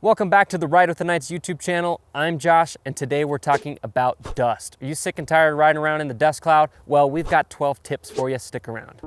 Welcome back to the Ride with the Knights YouTube channel. I'm Josh, and today we're talking about dust. Are you sick and tired of riding around in the dust cloud? Well, we've got 12 tips for you. Stick around.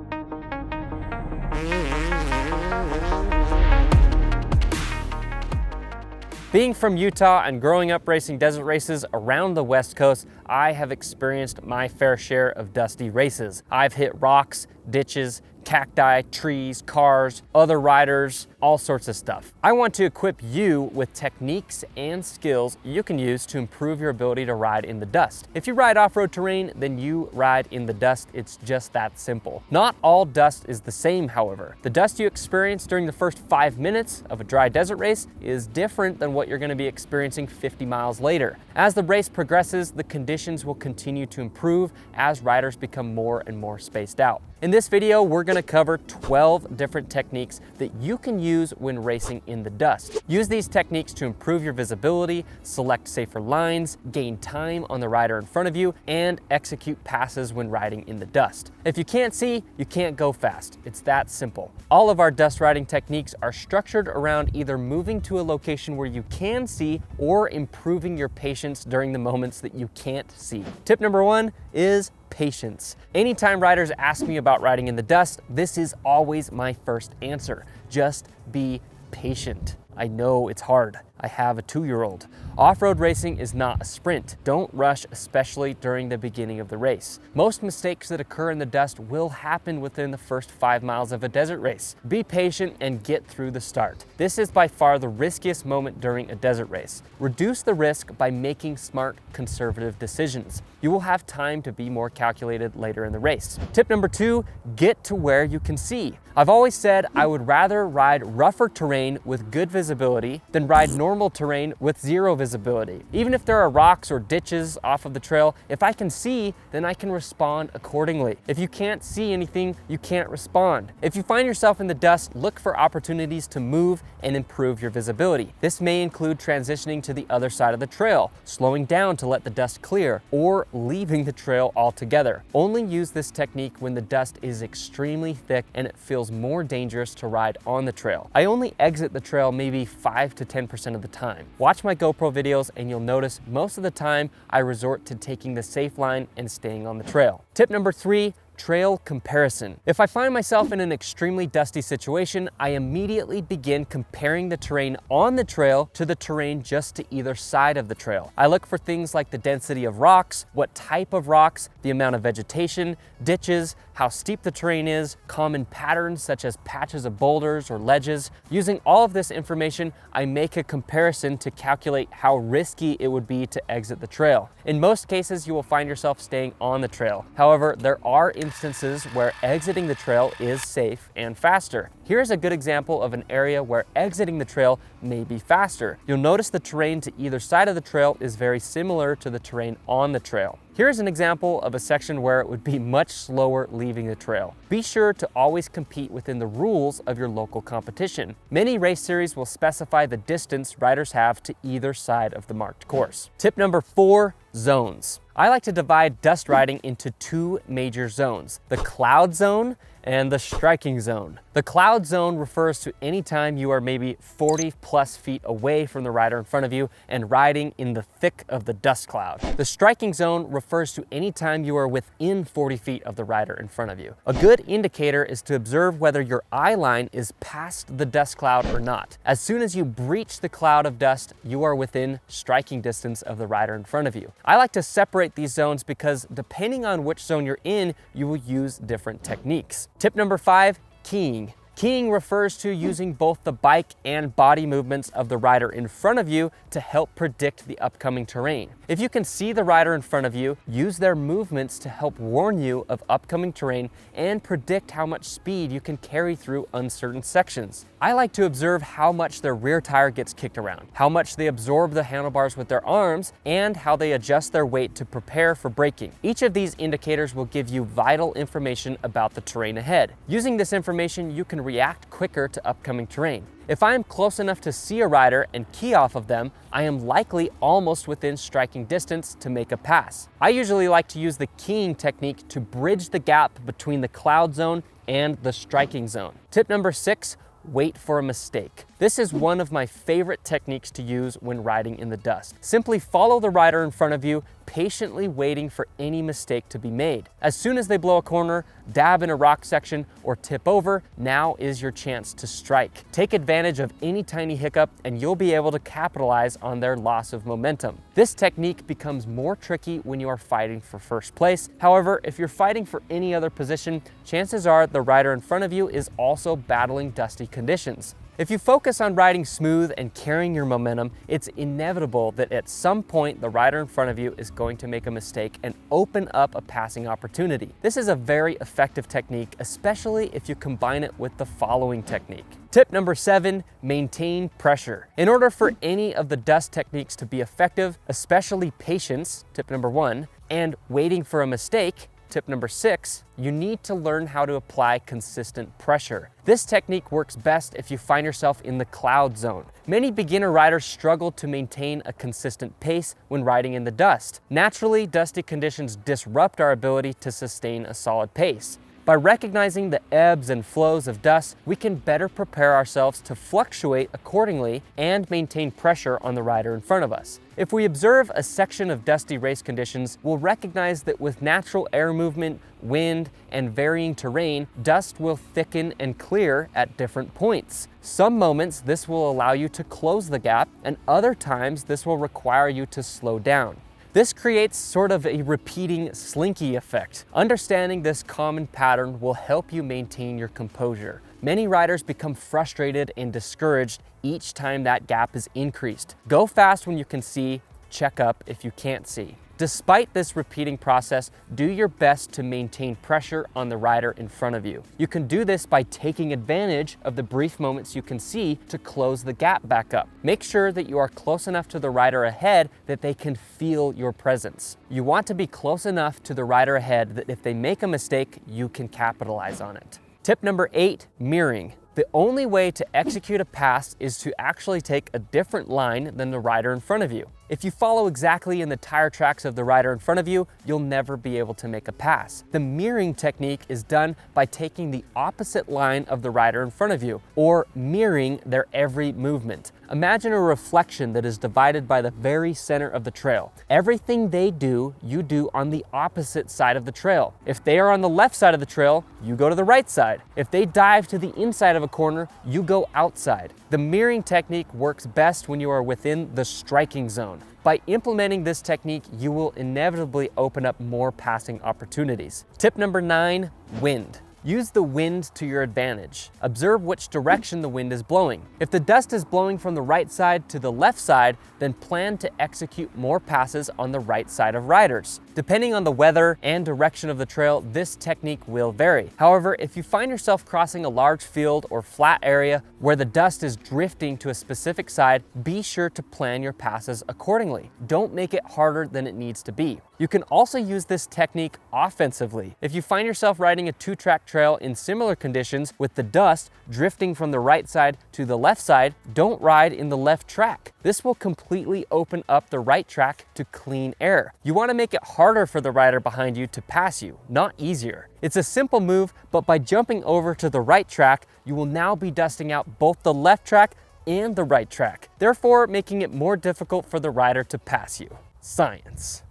Being from Utah and growing up racing desert races around the West Coast, I have experienced my fair share of dusty races. I've hit rocks, ditches, cacti, trees, cars, other riders, all sorts of stuff. I want to equip you with techniques and skills you can use to improve your ability to ride in the dust. If you ride off-road terrain, then you ride in the dust. It's just that simple. Not all dust is the same, however. The dust you experience during the first 5 minutes of a dry desert race is different than what you're going to be experiencing 50 miles later. As the race progresses, the conditions will continue to improve as riders become more and more spaced out. In this video, we're going to cover 12 different techniques that you can use when racing in the dust. Use these techniques to improve your visibility, select safer lines, gain time on the rider in front of you, and execute passes when riding in the dust. If you can't see, you can't go fast. It's that simple. All of our dust riding techniques are structured around either moving to a location where you can see or improving your patience during the moments that you can't see. Tip number 1 is patience. Anytime riders ask me about riding in the dust, this is always my first answer. Just be patient. I know it's hard. I have a 2-year-old. Off-road racing is not a sprint. Don't rush, especially during the beginning of the race. Most mistakes that occur in the dust will happen within the first 5 miles of a desert race. Be patient and get through the start. This is by far the riskiest moment during a desert race. Reduce the risk by making smart, conservative decisions. You will have time to be more calculated later in the race. Tip number 2, get to where you can see. I've always said I would rather ride rougher terrain with good visibility than ride normal terrain with zero visibility. Even if there are rocks or ditches off of the trail, if I can see, then I can respond accordingly. If you can't see anything, you can't respond. If you find yourself in the dust, look for opportunities to move and improve your visibility. This may include transitioning to the other side of the trail, slowing down to let the dust clear, or leaving the trail altogether. Only use this technique when the dust is extremely thick and it feels more dangerous to ride on the trail. I only exit the trail maybe 5 to 10% of the time. Watch my GoPro videos and you'll notice most of the time I resort to taking the safe line and staying on the trail. Tip number 3, trail comparison. If I find myself in an extremely dusty situation, I immediately begin comparing the terrain on the trail to the terrain just to either side of the trail. I look for things like the density of rocks, what type of rocks, the amount of vegetation, ditches, how steep the terrain is, common patterns such as patches of boulders or ledges. Using all of this information, I make a comparison to calculate how risky it would be to exit the trail. In most cases, you will find yourself staying on the trail. However, there are instances where exiting the trail is safe and faster. Here's a good example of an area where exiting the trail may be faster. You'll notice the terrain to either side of the trail is very similar to the terrain on the trail. Here's an example of a section where it would be much slower leaving the trail. Be sure to always compete within the rules of your local competition. Many race series will specify the distance riders have to either side of the marked course. Tip number 4, zones. I like to divide dust riding into 2 major zones, the cloud zone and the striking zone. The cloud zone refers to any time you are maybe 40 plus feet away from the rider in front of you and riding in the thick of the dust cloud. The striking zone refers to any time you are within 40 feet of the rider in front of you. A good indicator is to observe whether your eye line is past the dust cloud or not. As soon as you breach the cloud of dust, you are within striking distance of the rider in front of you. I like to separate these zones because depending on which zone you're in, you will use different techniques. Tip number 5, keying. Keying refers to using both the bike and body movements of the rider in front of you to help predict the upcoming terrain. If you can see the rider in front of you, use their movements to help warn you of upcoming terrain and predict how much speed you can carry through uncertain sections. I like to observe how much their rear tire gets kicked around, how much they absorb the handlebars with their arms, and how they adjust their weight to prepare for braking. Each of these indicators will give you vital information about the terrain ahead. Using this information, you can react quicker to upcoming terrain. If I am close enough to see a rider and key off of them, I am likely almost within striking distance to make a pass. I usually like to use the keying technique to bridge the gap between the cloud zone and the striking zone. Tip number 6, wait for a mistake. This is one of my favorite techniques to use when riding in the dust. Simply follow the rider in front of you, patiently waiting for any mistake to be made. As soon as they blow a corner, dab in a rock section, or tip over, now is your chance to strike. Take advantage of any tiny hiccup and you'll be able to capitalize on their loss of momentum. This technique becomes more tricky when you are fighting for first place. However, if you're fighting for any other position, chances are the rider in front of you is also battling dusty conditions. If you focus on riding smooth and carrying your momentum, it's inevitable that at some point the rider in front of you is going to make a mistake and open up a passing opportunity. This is a very effective technique, especially if you combine it with the following technique. Tip number 7, maintain pressure. In order for any of the dust techniques to be effective, especially patience, tip number 1, and waiting for a mistake, tip number 6, you need to learn how to apply consistent pressure. This technique works best if you find yourself in the cloud zone. Many beginner riders struggle to maintain a consistent pace when riding in the dust. Naturally, dusty conditions disrupt our ability to sustain a solid pace. By recognizing the ebbs and flows of dust, we can better prepare ourselves to fluctuate accordingly and maintain pressure on the rider in front of us. If we observe a section of dusty race conditions, we'll recognize that with natural air movement, wind, and varying terrain, dust will thicken and clear at different points. Some moments this will allow you to close the gap, and other times this will require you to slow down. This creates sort of a repeating slinky effect. Understanding this common pattern will help you maintain your composure. Many riders become frustrated and discouraged each time that gap is increased. Go fast when you can see, check up if you can't see. Despite this repeating process, do your best to maintain pressure on the rider in front of you. You can do this by taking advantage of the brief moments you can see to close the gap back up. Make sure that you are close enough to the rider ahead that they can feel your presence. You want to be close enough to the rider ahead that if they make a mistake, you can capitalize on it. Tip number 8, mirroring. The only way to execute a pass is to actually take a different line than the rider in front of you. If you follow exactly in the tire tracks of the rider in front of you, you'll never be able to make a pass. The mirroring technique is done by taking the opposite line of the rider in front of you, or mirroring their every movement. Imagine a reflection that is divided by the very center of the trail. Everything they do, you do on the opposite side of the trail. If they are on the left side of the trail, you go to the right side. If they dive to the inside of a corner, you go outside. The mirroring technique works best when you are within the striking zone. By implementing this technique, you will inevitably open up more passing opportunities. Tip number 9, wind. Use the wind to your advantage. Observe which direction the wind is blowing. If the dust is blowing from the right side to the left side, then plan to execute more passes on the right side of riders. Depending on the weather and direction of the trail, this technique will vary. However, if you find yourself crossing a large field or flat area where the dust is drifting to a specific side, be sure to plan your passes accordingly. Don't make it harder than it needs to be. You can also use this technique offensively. If you find yourself riding a 2-track trail in similar conditions with the dust drifting from the right side to the left side, don't ride in the left track. This will completely open up the right track to clean air. You want to make it harder for the rider behind you to pass you, not easier. It's a simple move, but by jumping over to the right track, you will now be dusting out both the left track and the right track, therefore making it more difficult for the rider to pass you. Science.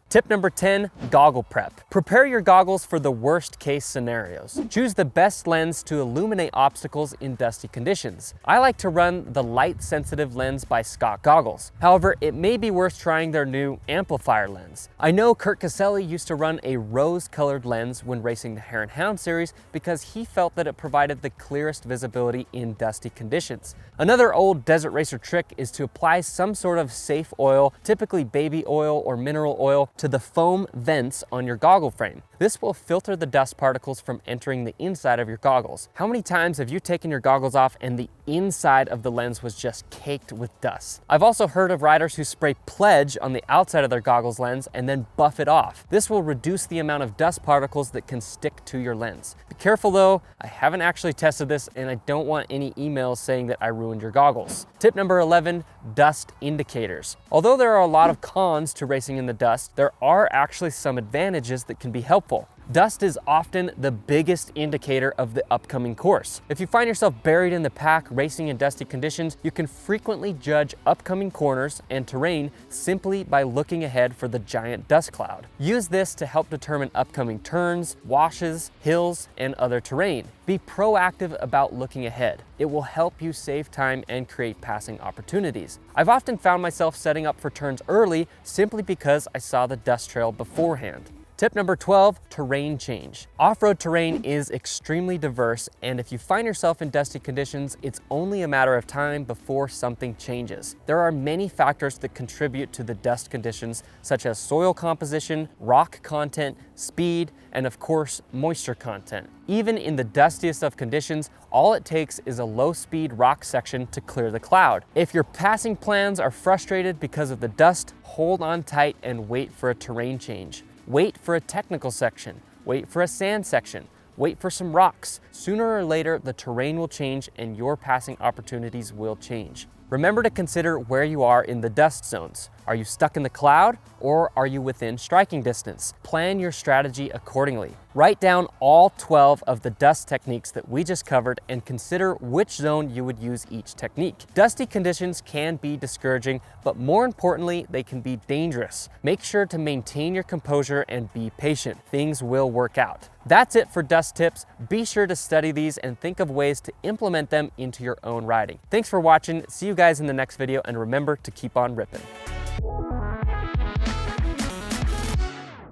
Tip number 10, goggle prep. Prepare your goggles for the worst case scenarios. Choose the best lens to illuminate obstacles in dusty conditions. I like to run the light sensitive lens by Scott Goggles. However, it may be worth trying their new amplifier lens. I know Kurt Caselli used to run a rose colored lens when racing the Hare and Hound series because he felt that it provided the clearest visibility in dusty conditions. Another old desert racer trick is to apply some sort of safe oil, typically baby oil or mineral oil, to the foam vents on your goggle frame. This will filter the dust particles from entering the inside of your goggles. How many times have you taken your goggles off and the inside of the lens was just caked with dust? I've also heard of riders who spray Pledge on the outside of their goggles lens and then buff it off. This will reduce the amount of dust particles that can stick to your lens. Be careful though, I haven't actually tested this and I don't want any emails saying that I ruined your goggles. Tip number 11, dust indicators. Although there are a lot of cons to racing in the dust, there are actually some advantages that can be helpful. Dust is often the biggest indicator of the upcoming course. If you find yourself buried in the pack racing in dusty conditions, you can frequently judge upcoming corners and terrain simply by looking ahead for the giant dust cloud. Use this to help determine upcoming turns, washes, hills, and other terrain. Be proactive about looking ahead. It will help you save time and create passing opportunities. I've often found myself setting up for turns early simply because I saw the dust trail beforehand. Tip number 12, terrain change. Off-road terrain is extremely diverse, and if you find yourself in dusty conditions, it's only a matter of time before something changes. There are many factors that contribute to the dust conditions, such as soil composition, rock content, speed, and of course, moisture content. Even in the dustiest of conditions, all it takes is a low-speed rock section to clear the cloud. If your passing plans are frustrated because of the dust, hold on tight and wait for a terrain change. Wait for a technical section, wait for a sand section, wait for some rocks. Sooner or later, the terrain will change and your passing opportunities will change. Remember to consider where you are in the dust zones. Are you stuck in the cloud or are you within striking distance? Plan your strategy accordingly. Write down all 12 of the dust techniques that we just covered and consider which zone you would use each technique. Dusty conditions can be discouraging, but more importantly, they can be dangerous. Make sure to maintain your composure and be patient. Things will work out. That's it for dust tips. Be sure to study these and think of ways to implement them into your own riding. Thanks for watching. See you guys in the next video, and remember to keep on ripping.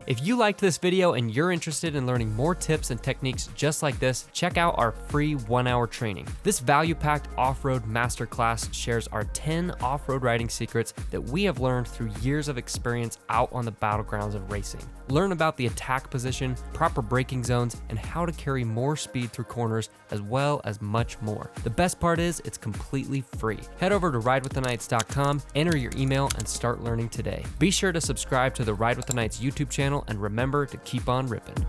If you liked this video and you're interested in learning more tips and techniques just like this, check out our free 1-hour training. This value-packed off-road masterclass shares our 10 off-road riding secrets that we have learned through years of experience out on the battlegrounds of racing. Learn about the attack position, proper braking zones, and how to carry more speed through corners, as well as much more. The best part is it's completely free. Head over to ridewiththeknights.com, enter your email, and start learning today. Be sure to subscribe to the Ride with the Knights YouTube channel, and remember to keep on ripping.